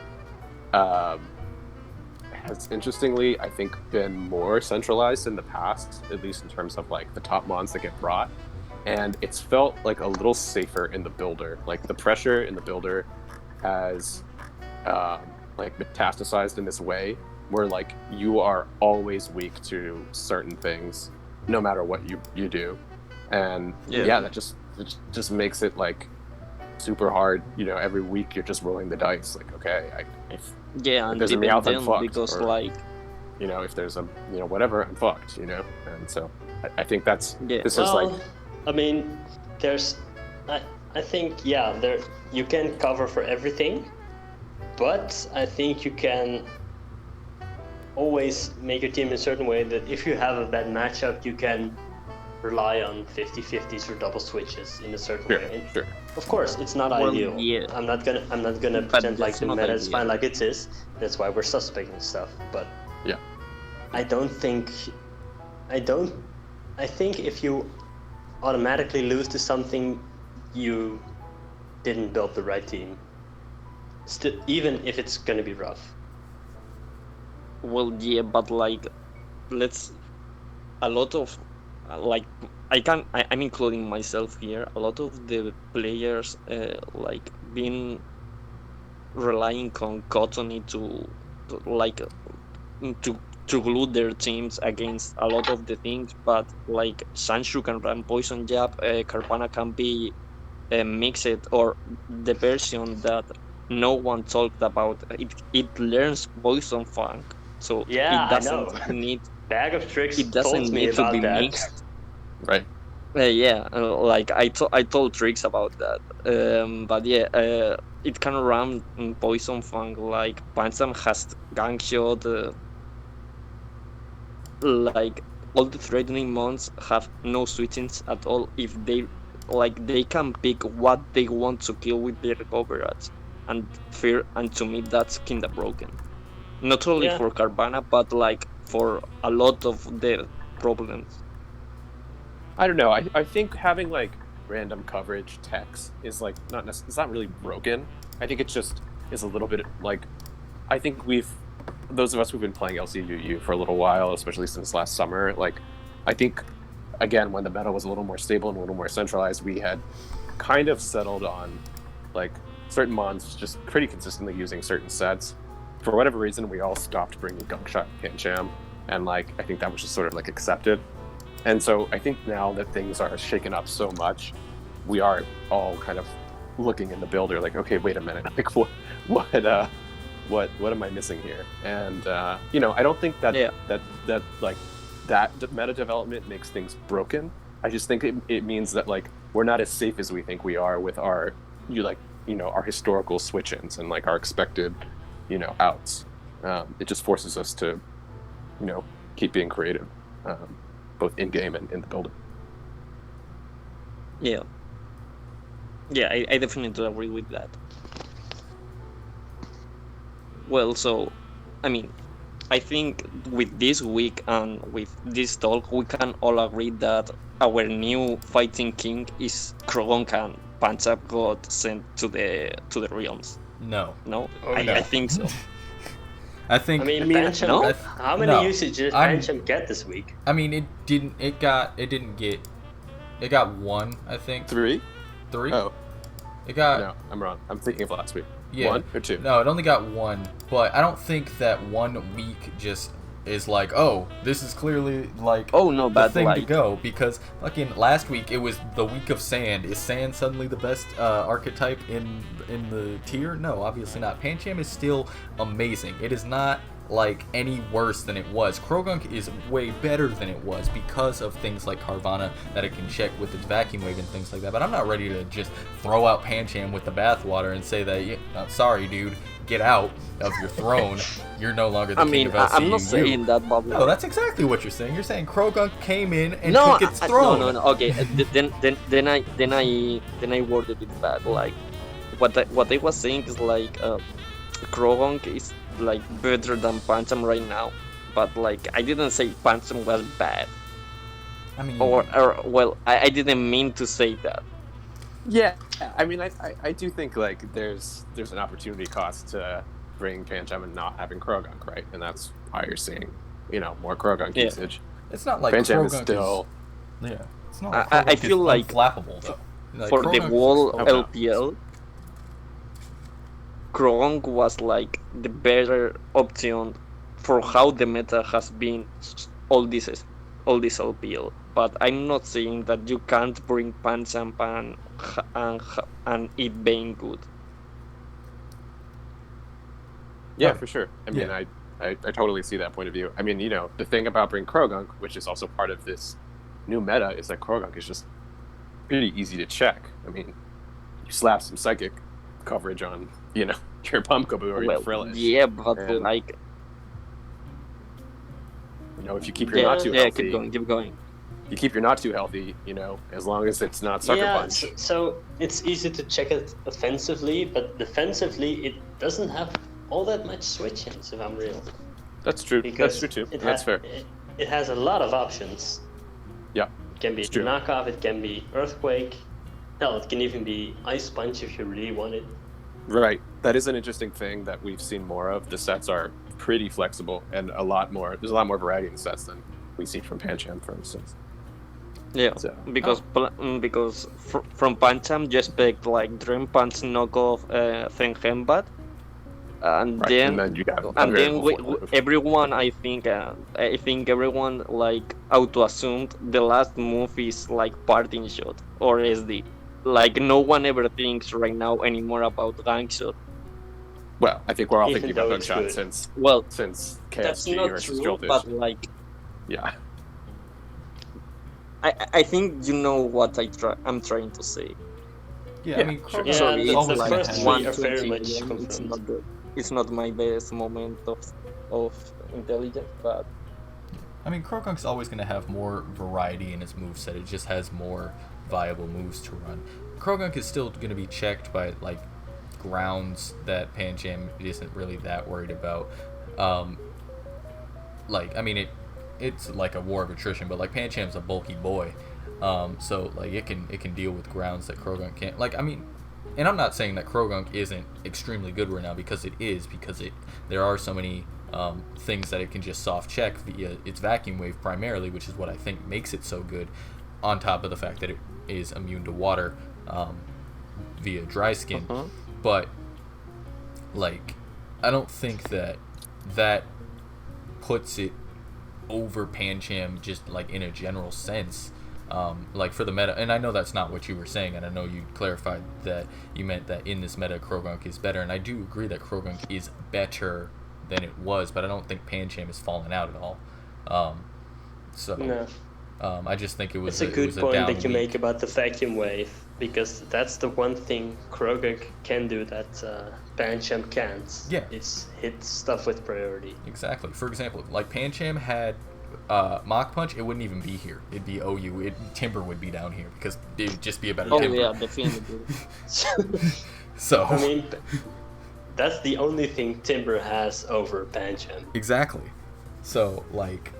has interestingly, I think, been more centralized in the past, at least in terms of like the top mons that get brought. And it's felt like a little safer in the builder. Like the pressure in the builder has like metastasized in this way where like you are always weak to certain things no matter what you do. And yeah, that just makes it like super hard. You know, every week you're just rolling the dice. Like, okay, Yeah, and there's a even Meowth, I'm then, fucked, because or- like you know, if there's a, you know, whatever, I'm fucked, you know? And so I think that's, Yeah. this is like, I mean, there's, I think, yeah, there you can cover for everything, but I think you can always make your team in a certain way that if you have a bad matchup, you can rely on 50-50s or double switches in a certain sure, way. And sure. of course, it's not Well, ideal. yeah. I'm not gonna But pretend like that's the not meta is ideal. fine like it is. That's why we're suspecting stuff. But Yeah. I think if you automatically lose to something, you didn't build the right team. Even if it's gonna be rough. Well, yeah, but like, a lot of, like, I'm including myself here. A lot of the players, like, been relying on Cottony to glue their teams against a lot of the things. But like, Sanshu can run Poison Jab, Carvanha can be mixed, or the version that no one talked about. It learns Poison Fang. So Yeah, it doesn't I know. need Bag of Tricks it doesn't told me need to about be that. mixed. Right. Yeah, like I told Tricks about that. But yeah, it can run Poison Fang. Like Pancham has Gang Shot. Like all the threatening mons have no switchings at all. If they can pick what they want to kill with their coverage. and fear, and to me that's kinda broken. Not only Yeah. for Carvanha, but like for a lot of their problems. I don't know. I think having like random coverage text is like it's not really broken. I think it just is a little bit like I think those of us who've been playing LCUU for a little while, especially since last summer, like I think again when the meta was a little more stable and a little more centralized, we had kind of settled on like certain mons just pretty consistently using certain sets. For whatever reason, we all stopped bringing Gunkshot and Pancham, and like I think that was just sort of like accepted. And so I think now that things are shaken up so much, we are all kind of looking in the builder like, okay, wait a minute, like what am I missing here? And I don't think that that like that meta development makes things broken. I just think it means that like we're not as safe as we think we are with our our historical switch-ins and like our expected outs. It just forces us to keep being creative, both in game and in the building. Yeah, I definitely agree with that. Well, so I mean, I think with this week and with this talk, we can all agree that our new fighting king is Croagunk, and Pancham got sent to the realms. No. No, Oh, I, no. I think so. I think. I mean, Pancham- Pancham, no? how many No. uses did I'm- Pancham get this week? I mean, it didn't get. It got one, I think. 3? Three. Oh It got. no, I'm wrong. I'm thinking of last week. Yeah. 1 or 2? No, it only got one, but I don't think that 1 week just is like, oh, this is clearly like Oh no, the but thing to like go, because fucking last week it was the week of Sand. Is Sand suddenly the best archetype in the tier? No, obviously not. Pancham is still amazing. It is not like any worse than it was. Croagunk is way better than it was because of things like Carvanha that it can check with its vacuum wave and things like that. But I'm not ready to just throw out Pancham with the bathwater and say that, sorry, dude, get out of your throne. You're no longer the I king mean, of LCU. I'm not saying that, but No, that's exactly what you're saying. You're saying Croagunk came in and no, took its throne. no. Okay, then I worded it bad. Like what I was saying is like Croagunk is like better than Pancham right now, but like I didn't say Pancham was bad, I mean, or well, I didn't mean to say that. Yeah, I mean, I do think like there's an opportunity cost to bring Pancham and not having Croagunk, right? And that's why you're seeing more Croagunk Yeah. usage. it's not like Pancham Croagunk is still yeah, it's not like I Croagunk feel is like unflappable though. Like, For the Croagunk is whole explosive. LPL, Croagunk was like the better option for how the meta has been all this LPL. But I'm not saying that you can't bring Pancham and it being good. Yeah, Oh. for sure. I mean, Yeah. I totally see that point of view. I mean, the thing about bring Croagunk, which is also part of this new meta, is that Croagunk is just pretty easy to check. I mean, you slap some psychic coverage on, your Pumpkaboo or your Frillish. Yeah, but And- like If you keep your yeah, not too yeah, healthy, keep going. you keep your not too healthy, as long as it's not sucker Yeah, punch. so it's easy to check it offensively, but defensively it doesn't have all that much switch-ins, if I'm real. That's true. Because That's true too. it That's ha- fair. It has a lot of options. Yeah. It can be It's true. knockoff, it can be earthquake. Hell, it can even be ice punch if you really want it. Right. That is an interesting thing that we've seen more of. The sets are pretty flexible and there's a lot more variety in the sets than we see from Pancham, for instance. Yeah, So, because from Pancham you expect like Dream Punch knockoff Thembat, and right. then you got and then variable form move. everyone I think everyone like auto assumed the last move is like parting shot or SD. Like no one ever thinks right now anymore about gank shot. Well, I think we're all Even thinking about though it's Gunshot good. since Well, that's KSG not versus true, Joltik. but like Yeah. I think you know what I'm trying to say. Yeah, Yeah, I mean, sure. Croagunk Yeah, Sorry, is the always gonna first have- three one are very 20 much it's confirmed. not good. It's not my best moment of intelligence, but I mean, Croagunk's always going to have more variety in its moveset. It just has more viable moves to run. Croagunk is still going to be checked by, like, grounds that Pancham isn't really that worried about. Like, I mean, it's like a war of attrition, but like Pancham's a bulky boy, so like it can deal with grounds that Croagunk can't. Like, I mean, and I'm not saying that Croagunk isn't extremely good right now, because it is, because there are so many things that it can just soft check via its vacuum wave primarily, which is what I think makes it so good, on top of the fact that it is immune to water via dry skin. But like, I don't think that puts it over Pancham just like in a general sense. Like for the meta, and I know that's not what you were saying, and I know you clarified that you meant that in this meta Croagunk is better, and I do agree that Croagunk is better than it was, but I don't think Pancham has fallen out at all. No. I just think it was It's a good point down that you week. make about the vacuum wave, because that's the one thing Croagunk can do that Pancham can't. Yeah. It's hit stuff with priority. Exactly. For example, like Pancham had Mach Punch, it wouldn't even be here. It'd be OU. Timber would be down here because it would just be a better Oh Timber. yeah, definitely. So I mean, that's the only thing Timber has over Pancham. exactly. So like,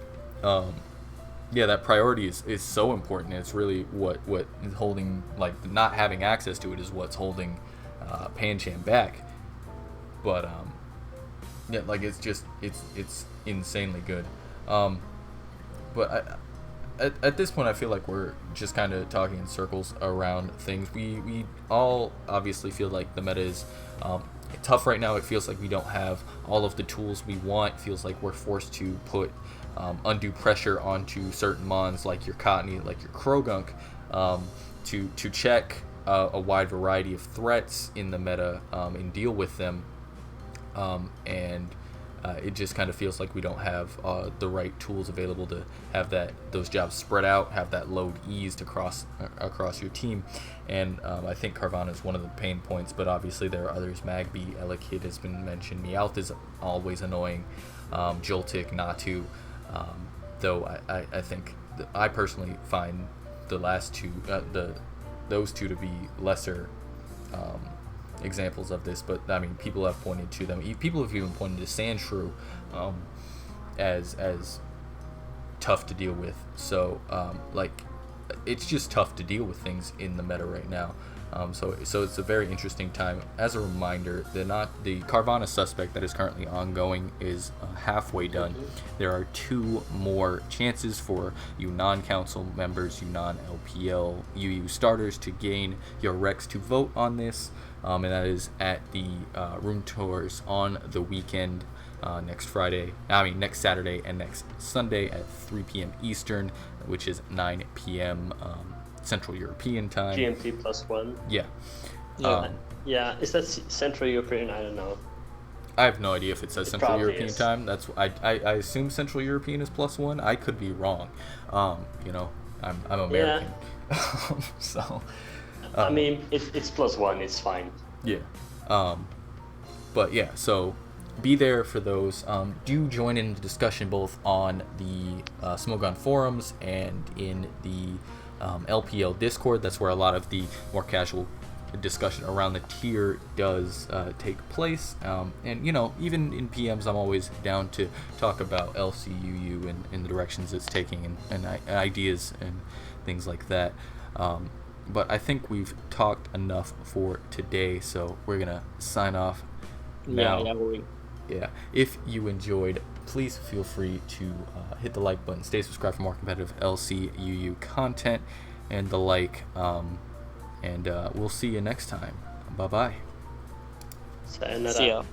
yeah, that priority is so important. It's really what is holding, like, not having access to it is what's holding Pancham back. But yeah, like it's insanely good. But at this point, I feel like we're just kind of talking in circles around things. We all obviously feel like the meta is tough right now. It feels like we don't have all of the tools we want. It feels like we're forced to put undue pressure onto certain mons like your Cottony, like your Croagunk, to check a wide variety of threats in the meta and deal with them. And it just kind of feels like we don't have the right tools available to have those jobs spread out, have that load eased across your team. And I think Carvanha is one of the pain points, but obviously there are others. Magby, Elekid has been mentioned. Meowth is always annoying. Joltik, Natu. Though I think I personally find the last two, those two to be lesser examples of this, but I mean, people have pointed to them. People have even pointed to Sandshrew as tough to deal with. So like, it's just tough to deal with things in the meta right now. So it's a very interesting time. As a reminder, the Carvanha suspect that is currently ongoing is halfway done. There are 2 more chances for you non-council members, you non-LPL UU starters to gain your Rex to vote on this, and that is at the room tours on the weekend, next Saturday and next Sunday at 3 p.m. Eastern, which is 9 p.m. Central European time. GMT +1. Yeah. Yeah, is that Central European? I don't know. I have no idea if it says Central probably European is. time. That's I assume Central European is +1. I could be wrong. You know, I'm American. So I mean, it's +1. It's fine. yeah. But yeah, so be there for those. Do join in the discussion both on the Smogon forums and in the LPL Discord. That's where a lot of the more casual discussion around the tier does take place. And you know, even in PMs, I'm always down to talk about LCUU and the directions it's taking and ideas and things like that. But I think we've talked enough for today, so we're gonna sign off now. Yeah, if you enjoyed, please feel free to hit the like button, stay subscribed for more competitive LCUU content and the like, and we'll see you next time. Bye bye. Sayonara. See ya.